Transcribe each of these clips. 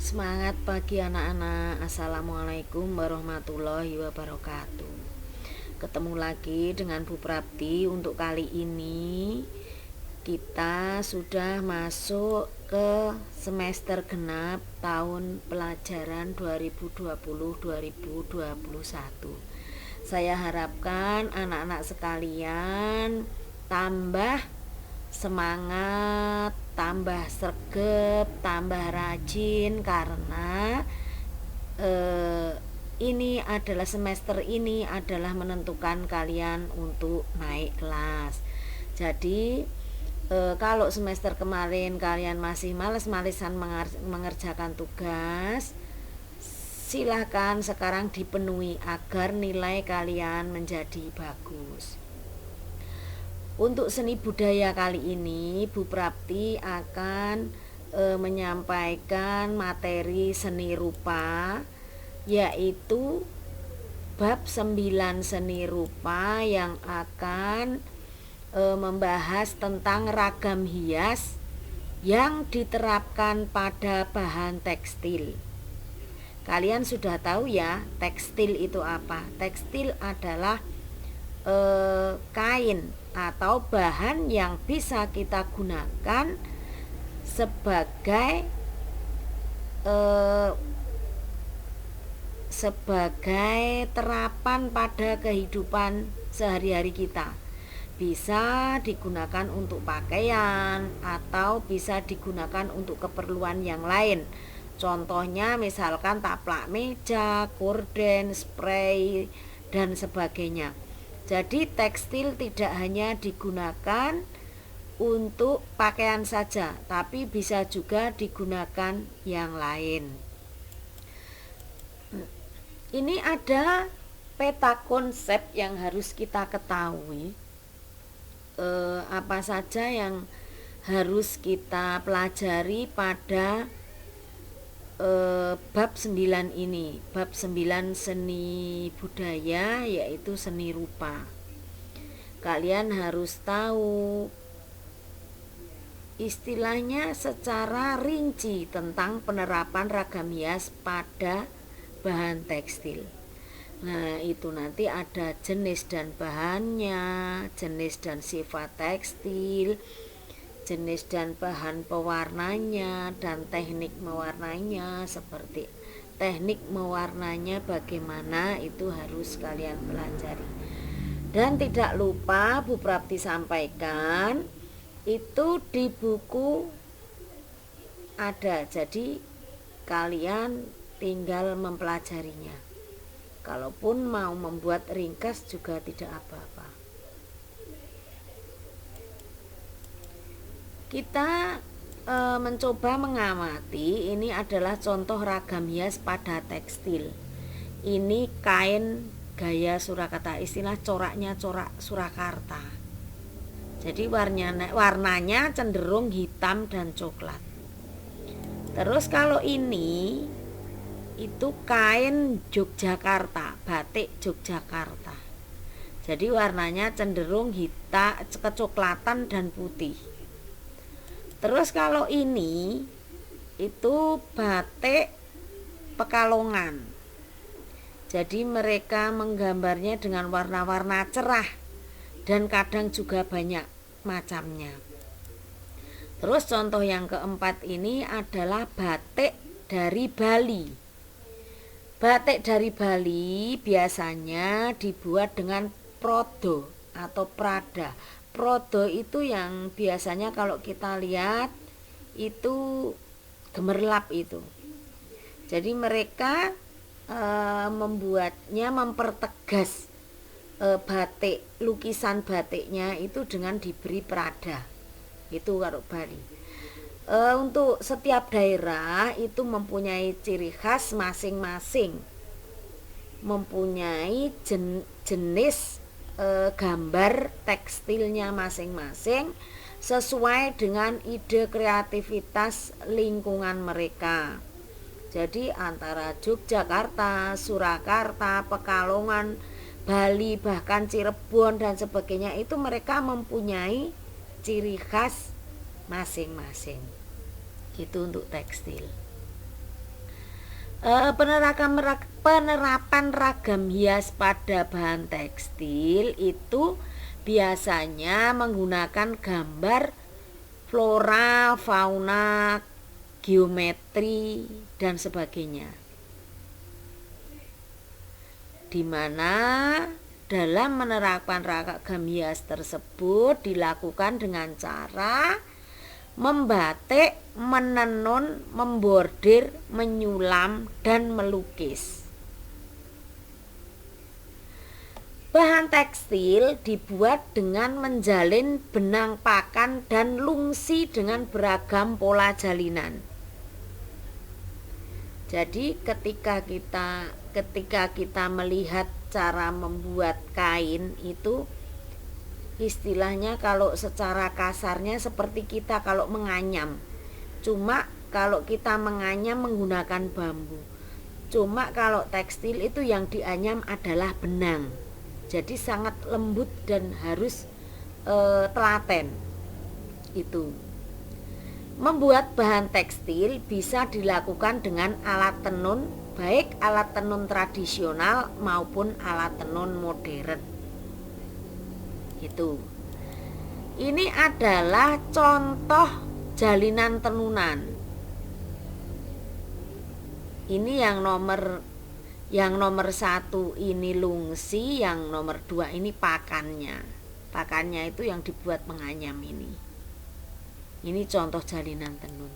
Semangat pagi anak-anak. Assalamualaikum warahmatullahi wabarakatuh. Ketemu lagi dengan Bu Prapti. Untuk kali ini kita sudah masuk ke semester genap tahun pelajaran 2020-2021. Saya harapkan anak-anak sekalian tambah semangat, tambah sregep, tambah rajin, karena ini adalah semester ini adalah menentukan kalian untuk naik kelas. Jadi kalau semester kemarin kalian masih males-malesan mengerjakan tugas, silahkan sekarang dipenuhi agar nilai kalian menjadi bagus. Untuk seni budaya kali ini Bu Prapti akan menyampaikan materi seni rupa, yaitu bab 9 seni rupa yang akan membahas tentang ragam hias yang diterapkan pada bahan tekstil. Kalian sudah tahu ya, tekstil itu apa? Tekstil adalah kain atau bahan yang bisa kita gunakan sebagai terapan pada kehidupan sehari-hari kita. Bisa digunakan untuk pakaian atau bisa digunakan untuk keperluan yang lain. Contohnya misalkan taplak meja, gorden, spray, dan sebagainya. Jadi tekstil tidak hanya digunakan untuk pakaian saja, tapi bisa juga digunakan yang lain. Ini ada peta konsep yang harus kita ketahui. Apa saja yang harus kita pelajari pada bab 9 ini. Bab 9 seni budaya, yaitu seni rupa. Kalian harus tahu istilahnya secara rinci tentang penerapan ragam hias pada bahan tekstil. Nah, itu nanti ada jenis dan bahannya, jenis dan sifat tekstil, jenis dan bahan pewarnanya, dan teknik mewarnanya. Seperti teknik mewarnanya bagaimana, itu harus kalian pelajari. Dan tidak lupa Bu Prapti sampaikan, itu di buku ada, jadi kalian tinggal mempelajarinya. Kalaupun mau membuat ringkas juga tidak apa-apa. Kita mencoba mengamati, ini adalah contoh ragam hias pada tekstil. Ini kain gaya Surakarta, istilah coraknya corak Surakarta. Jadi warnanya cenderung hitam dan coklat. Terus kalau ini itu kain Yogyakarta, batik Yogyakarta. Jadi warnanya cenderung hitam, kecoklatan dan putih. Terus kalau ini itu batik Pekalongan. Jadi mereka menggambarnya dengan warna-warna cerah dan kadang juga banyak macamnya. Terus contoh yang keempat ini adalah batik dari Bali. Batik dari Bali biasanya dibuat dengan prodo atau prada. Prodo itu yang biasanya kalau kita lihat itu gemerlap itu. Jadi mereka membuatnya, mempertegas batik, lukisan batiknya itu dengan diberi prada. Itu kalau Bali. Untuk setiap daerah itu mempunyai ciri khas masing-masing, mempunyai jenis gambar tekstilnya masing-masing sesuai dengan ide kreativitas lingkungan mereka. Jadi antara Yogyakarta, Surakarta, Pekalongan, Bali, bahkan Cirebon dan sebagainya, itu mereka mempunyai ciri khas masing-masing. Itu untuk tekstil. Penerapan ragam hias pada bahan tekstil itu biasanya menggunakan gambar flora, fauna, geometri, dan sebagainya. Di mana dalam menerapkan ragam hias tersebut dilakukan dengan cara membatik, menenun, membordir, menyulam, dan melukis. Bahan tekstil dibuat dengan menjalin benang pakan dan lungsi dengan beragam pola jalinan. Jadi ketika kita melihat cara membuat kain itu istilahnya kalau secara kasarnya seperti kita kalau menganyam. Cuma kalau kita menganyam menggunakan bambu. Cuma kalau tekstil itu yang dianyam adalah benang. Jadi sangat lembut dan harus telaten. Itu. Membuat bahan tekstil bisa dilakukan dengan alat tenun, baik alat tenun tradisional maupun alat tenun modern. Itu. Ini adalah contoh jalinan tenunan. Ini yang nomor 1 ini lungsi, yang nomor 2 ini pakannya. Pakannya itu yang dibuat menganyam ini. Ini contoh jalinan tenun.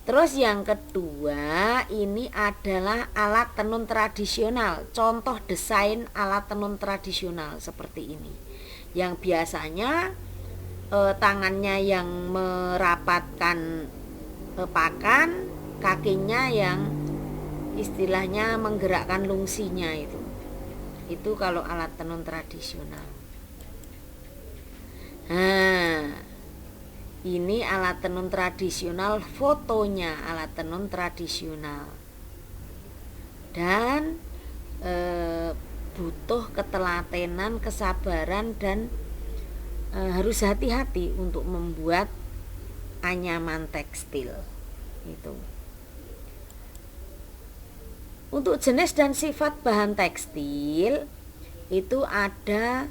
Terus yang kedua ini adalah alat tenun tradisional. Contoh desain alat tenun tradisional seperti ini. Yang biasanya tangannya yang merapatkan pakan, kakinya yang istilahnya menggerakkan lungsinya itu. Itu kalau alat tenun tradisional. Nah, ini alat tenun tradisional, fotonya alat tenun tradisional. Dan butuh ketelatenan, kesabaran, dan harus hati-hati untuk membuat anyaman tekstil itu. Untuk jenis dan sifat bahan tekstil itu ada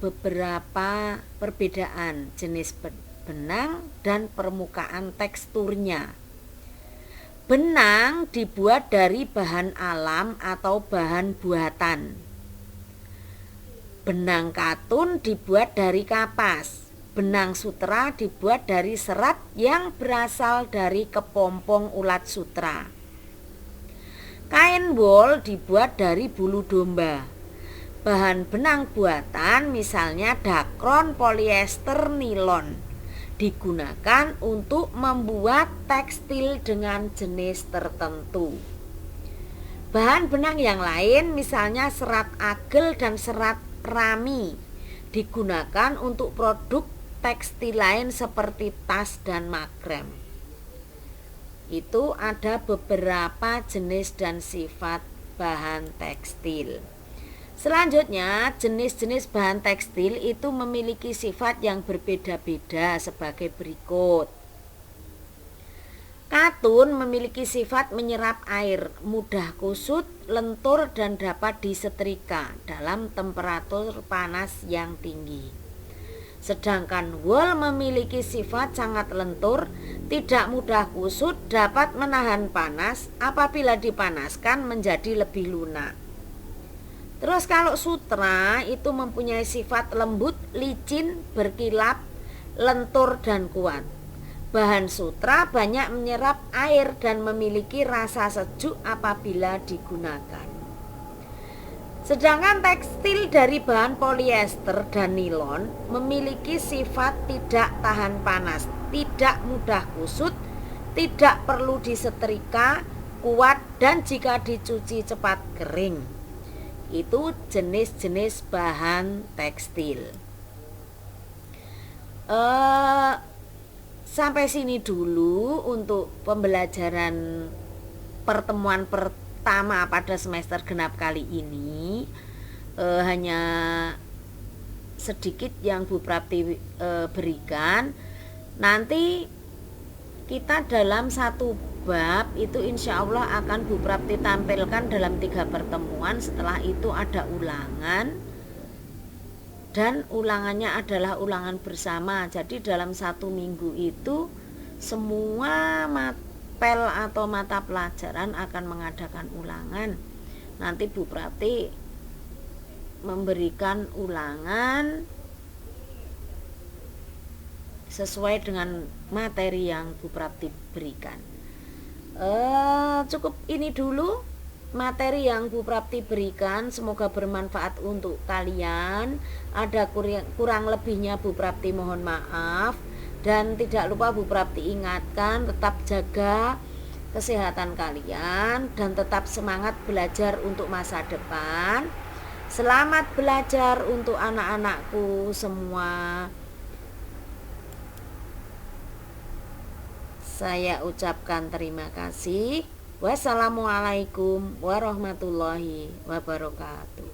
beberapa perbedaan jenis benang dan permukaan teksturnya. Benang dibuat dari bahan alam atau bahan buatan. Benang katun dibuat dari kapas. Benang sutra dibuat dari serat yang berasal dari kepompong ulat sutra. Kain wol dibuat dari bulu domba. Bahan benang buatan misalnya dakron, polyester, nilon digunakan untuk membuat tekstil dengan jenis tertentu. Bahan benang yang lain misalnya serat agel dan serat rami digunakan untuk produk tekstil lain seperti tas dan makrem. Itu ada beberapa jenis dan sifat bahan tekstil. Selanjutnya, jenis-jenis bahan tekstil itu memiliki sifat yang berbeda-beda sebagai berikut. Katun memiliki sifat menyerap air, mudah kusut, lentur, dan dapat disetrika dalam temperatur panas yang tinggi. Sedangkan wol memiliki sifat sangat lentur, tidak mudah kusut, dapat menahan panas, apabila dipanaskan menjadi lebih lunak. Terus kalau sutra itu mempunyai sifat lembut, licin, berkilap, lentur, dan kuat. Bahan sutra banyak menyerap air dan memiliki rasa sejuk apabila digunakan. Sedangkan tekstil dari bahan polyester dan nilon memiliki sifat tidak tahan panas, tidak mudah kusut, tidak perlu disetrika, kuat, dan jika dicuci cepat kering. Itu jenis-jenis bahan tekstil. Sampai sini dulu untuk pembelajaran pertemuan pertama pada semester genap kali ini. Hanya sedikit yang Bu Prapti berikan. Nanti kita dalam satu bab itu insya Allah akan Bu Prapti tampilkan dalam 3 pertemuan. Setelah itu ada ulangan, dan ulangannya adalah ulangan bersama. Jadi dalam 1 minggu itu semua mapel atau mata pelajaran akan mengadakan ulangan. Nanti Bu Prapti memberikan ulangan sesuai dengan materi yang Bu Prapti berikan. Cukup ini dulu materi yang Bu Prapti berikan. Semoga bermanfaat untuk kalian. Ada kurang lebihnya Bu Prapti mohon maaf. Dan tidak lupa Bu Prapti ingatkan, tetap jaga kesehatan kalian dan tetap semangat belajar untuk masa depan. Selamat belajar untuk anak-anakku semua. Saya ucapkan terima kasih. Wassalamualaikum warahmatullahi wabarakatuh.